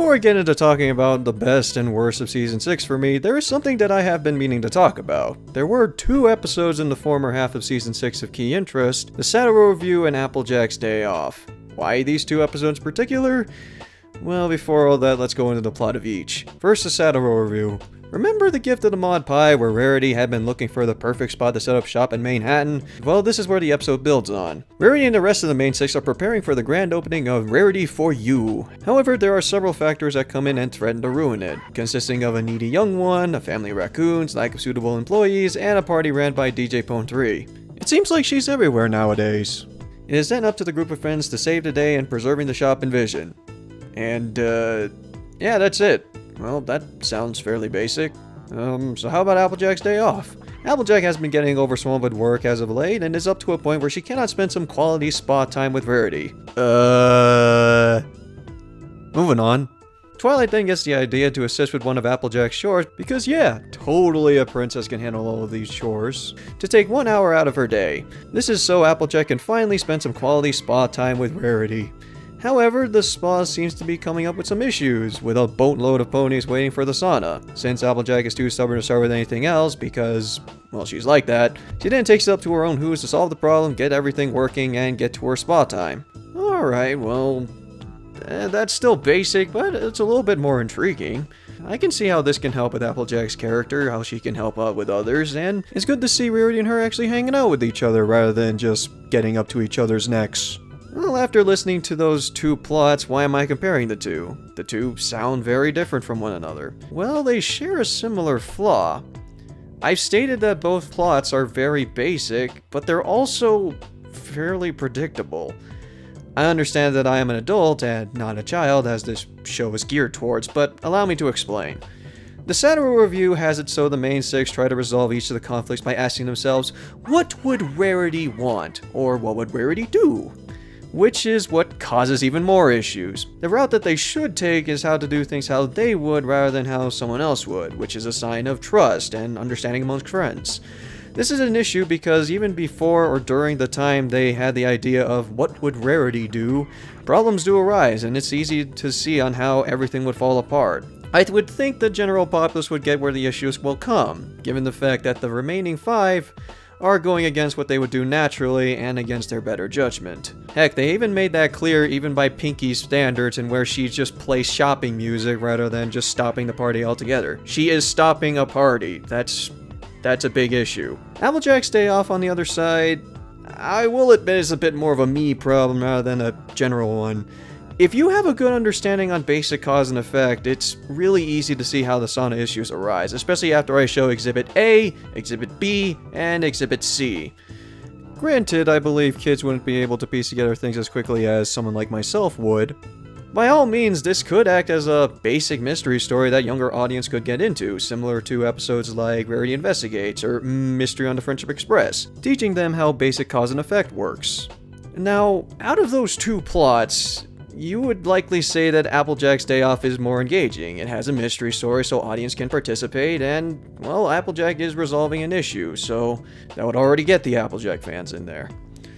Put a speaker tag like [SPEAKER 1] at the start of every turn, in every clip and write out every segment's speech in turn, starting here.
[SPEAKER 1] Before I get into talking about the best and worst of Season 6 for me, there is something that I have been meaning to talk about. There were 2 episodes in the former half of Season 6 of key interest, the Saturday Review and Applejack's Day Off. Why these 2 episodes in particular? Well, before all that, let's go into the plot of each. First, the Saturday Review. Remember the gift of the mod pie where Rarity had been looking for the perfect spot to set up shop in Manhattan? Well, this is where the episode builds on. Rarity and the rest of the main 6 are preparing for the grand opening of Rarity for You. However, there are several factors that come in and threaten to ruin it, consisting of a needy young one, a family of raccoons, lack of suitable employees, and a party ran by DJ Pone 3. It seems like she's everywhere nowadays. It is then up to the group of friends to save the day and preserving the shop in vision. And, yeah, that's it. Well, that sounds fairly basic. So how about Applejack's Day Off? Applejack has been getting overswollen with work as of late and is up to a point where she cannot spend some quality spa time with Rarity. Moving on. Twilight then gets the idea to assist with one of Applejack's chores because yeah, totally a princess can handle all of these chores. To take 1 hour out of her day. This is so Applejack can finally spend some quality spa time with Rarity. However, the spa seems to be coming up with some issues, with a boatload of ponies waiting for the sauna. Since Applejack is too stubborn to start with anything else because, well, she's like that, she then takes it up to her own who's to solve the problem, get everything working, and get to her spa time. Alright, well, that's still basic, but it's a little bit more intriguing. I can see how this can help with Applejack's character, how she can help out with others, and it's good to see Rarity and her actually hanging out with each other rather than just getting up to each other's necks. Well, after listening to those 2 plots, why am I comparing the 2? The 2 sound very different from one another. Well, they share a similar flaw. I've stated that both plots are very basic, but they're also fairly predictable. I understand that I am an adult and not a child, as this show is geared towards, but allow me to explain. The Saturday Review has it so the main 6 try to resolve each of the conflicts by asking themselves, what would Rarity want? Or what would Rarity do? Which is what causes even more issues. The route that they should take is how to do things how they would rather than how someone else would, which is a sign of trust and understanding amongst friends. This is an issue because even before or during the time they had the idea of what would Rarity do, problems do arise and it's easy to see on how everything would fall apart. I would think the general populace would get where the issues will come, given the fact that the remaining 5 are going against what they would do naturally and against their better judgment. Heck, they even made that clear even by Pinky's standards and where she just plays shopping music rather than just stopping the party altogether. She is stopping a party. That's a big issue. Applejack's Day Off on the other side, I will admit is a bit more of a me problem rather than a general one. If you have a good understanding on basic cause and effect, it's really easy to see how the sauna issues arise, especially after I show Exhibit A, Exhibit B, and Exhibit C. Granted, I believe kids wouldn't be able to piece together things as quickly as someone like myself would. By all means, this could act as a basic mystery story that younger audience could get into, similar to episodes like Rarity Investigates or Mystery on the Friendship Express, teaching them how basic cause and effect works. Now, out of those 2 plots, you would likely say that Applejack's Day Off is more engaging. It has a mystery story so audience can participate, and, well, Applejack is resolving an issue, so that would already get the Applejack fans in there.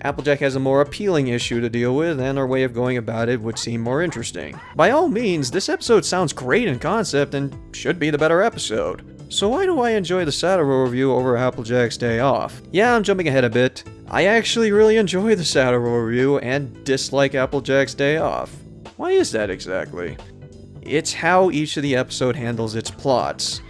[SPEAKER 1] Applejack has a more appealing issue to deal with, and our way of going about it would seem more interesting. By all means, this episode sounds great in concept and should be the better episode. So why do I enjoy the Saturday Review over Applejack's Day Off? Yeah, I'm jumping ahead a bit. I actually really enjoy the Saturday Review and dislike Applejack's Day Off. Why is that exactly? It's how each of the episode handles its plots.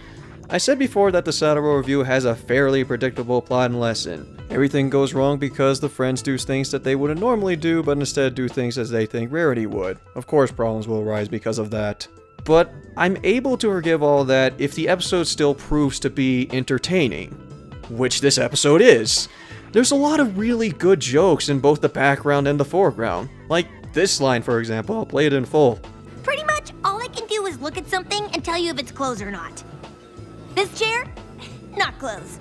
[SPEAKER 1] I said before that the Saturday Review has a fairly predictable plot and lesson. Everything goes wrong because the friends do things that they wouldn't normally do, but instead do things as they think Rarity would. Of course, problems will arise because of that. But I'm able to forgive all that if the episode still proves to be entertaining. Which this episode is. There's a lot of really good jokes in both the background and the foreground. Like this line, for example. I'll play it in full.
[SPEAKER 2] Pretty much all I can do is look at something and tell you if it's clothes or not. This chair? Not clothes.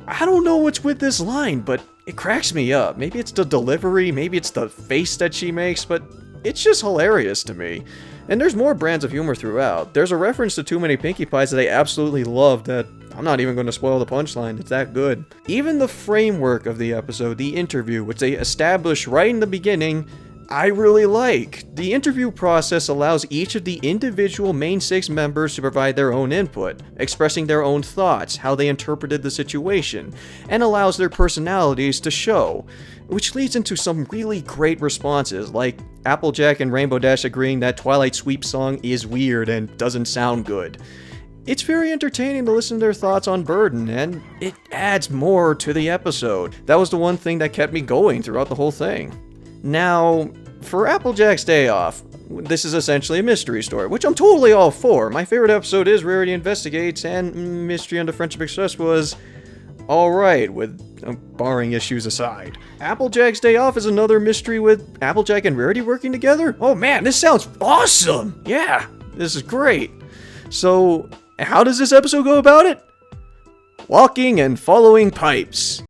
[SPEAKER 1] I don't know what's with this line, but it cracks me up. Maybe it's the delivery, maybe it's the face that she makes, but it's just hilarious to me. And there's more brands of humor throughout. There's a reference to Too Many Pinkie Pies that I absolutely love that I'm not even going to spoil the punchline, it's that good. Even the framework of the episode, the interview, which they establish right in the beginning, I really like. The interview process allows each of the individual main 6 members to provide their own input, expressing their own thoughts, how they interpreted the situation, and allows their personalities to show, which leads into some really great responses, like Applejack and Rainbow Dash agreeing that Twilight Sweep song is weird and doesn't sound good. It's very entertaining to listen to their thoughts on Burden, and it adds more to the episode. That was the one thing that kept me going throughout the whole thing. Now, for Applejack's Day Off, this is essentially a mystery story, which I'm totally all for. My favorite episode is Rarity Investigates, and Mystery Under Friendship Express was alright, with barring issues aside. Applejack's Day Off is another mystery with Applejack and Rarity working together? Oh man, this sounds awesome! Yeah, this is great. So, how does this episode go about it? Walking and following pipes.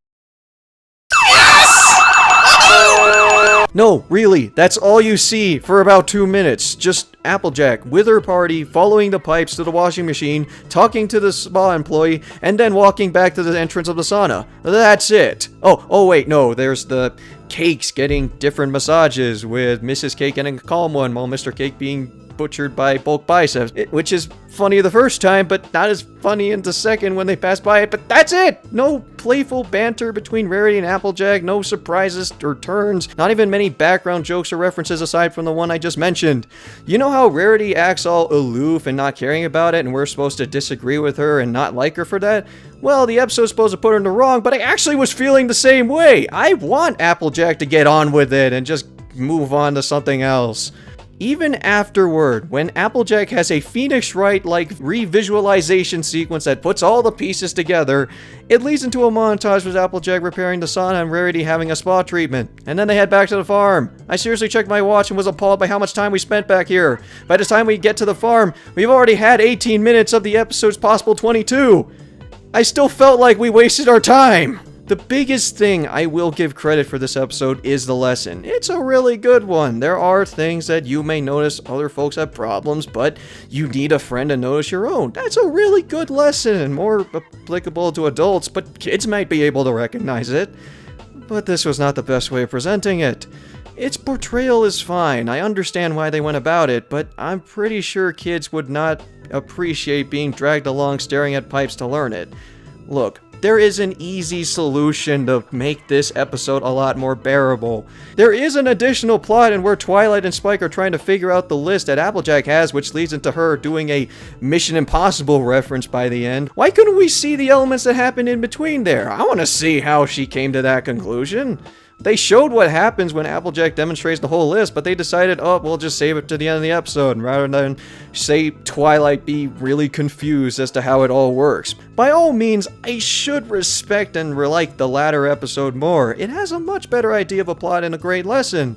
[SPEAKER 1] No, really, that's all you see for about 2 minutes. Just Applejack with her party, following the pipes to the washing machine, talking to the spa employee, and then walking back to the entrance of the sauna. That's it. Oh wait, no, there's the Cakes getting different massages, with Mrs. Cake getting a calm one, while Mr. Cake being butchered by bulk biceps, which is funny the first time, but not as funny in the second when they pass by it, but that's it! No playful banter between Rarity and Applejack, no surprises or turns, not even many background jokes or references aside from the one I just mentioned. You know how Rarity acts all aloof and not caring about it, and we're supposed to disagree with her and not like her for that? Well, the episode's supposed to put her in the wrong, but I actually was feeling the same way. I want Applejack to get on with it and just move on to something else. Even afterward, when Applejack has a Phoenix Wright-like revisualization sequence that puts all the pieces together, it leads into a montage with Applejack repairing the sauna and Rarity having a spa treatment. And then they head back to the farm. I seriously checked my watch and was appalled by how much time we spent back here. By the time we get to the farm, we've already had 18 minutes of the episode's possible 22. I still felt like we wasted our time. The biggest thing I will give credit for this episode is the lesson. It's a really good one. There are things that you may notice other folks have problems, but you need a friend to notice your own. That's a really good lesson and more applicable to adults, but kids might be able to recognize it. But this was not the best way of presenting it. Its portrayal is fine. I understand why they went about it, but I'm pretty sure kids would not appreciate being dragged along staring at pipes to learn it. Look, there is an easy solution to make this episode a lot more bearable. There is an additional plot in where Twilight and Spike are trying to figure out the list that Applejack has, which leads into her doing a Mission Impossible reference by the end. Why couldn't we see the elements that happened in between there? I want to see how she came to that conclusion. They showed what happens when Applejack demonstrates the whole list, but they decided, oh, we'll just save it to the end of the episode, rather than say Twilight be really confused as to how it all works. By all means, I should respect and like the latter episode more. It has a much better idea of a plot and a great lesson.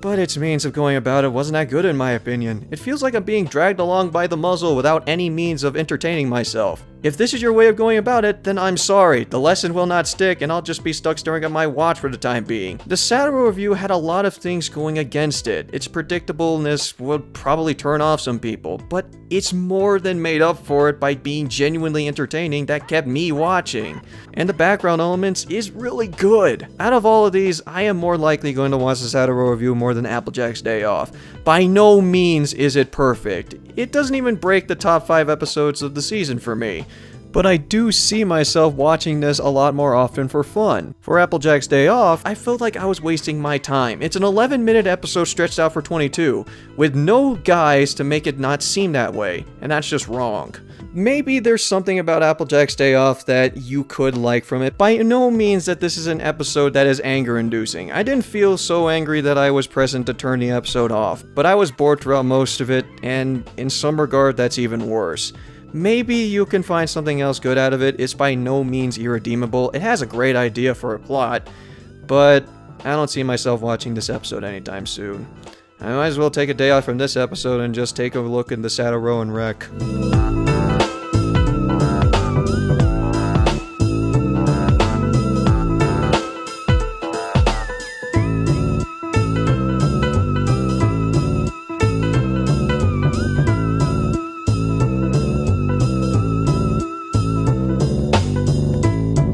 [SPEAKER 1] But its means of going about it wasn't that good in my opinion. It feels like I'm being dragged along by the muzzle without any means of entertaining myself. If this is your way of going about it, then I'm sorry. The lesson will not stick, and I'll just be stuck staring at my watch for the time being. The Saturday review had a lot of things going against it. Its predictableness would probably turn off some people, but it's more than made up for it by being genuinely entertaining that kept me watching. And the background elements is really good. Out of all of these, I am more likely going to watch the Saturday review more than Applejack's Day Off. By no means is it perfect. It doesn't even break the top 5 episodes of the season for me. But I do see myself watching this a lot more often for fun. For Applejack's Day Off, I felt like I was wasting my time. It's an 11-minute episode stretched out for 22, with no guys to make it not seem that way, and that's just wrong. Maybe there's something about Applejack's Day Off that you could like from it. By no means that this is an episode that is anger-inducing. I didn't feel so angry that I was present to turn the episode off, but I was bored throughout most of it, and in some regard that's even worse. Maybe you can find something else good out of it. It's by no means irredeemable. It has a great idea for a plot, but I don't see myself watching this episode anytime soon. I might as well take a day off from this episode and just take a look in the Saddle Row and wreck.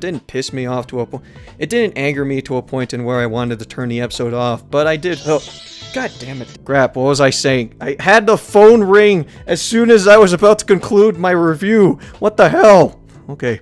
[SPEAKER 1] didn't piss me off to a point. It didn't anger me to a point in where I wanted to turn the episode off, but I did. Oh, god damn it. Crap, what was I saying? I had the phone ring as soon as I was about to conclude my review. What the hell? Okay.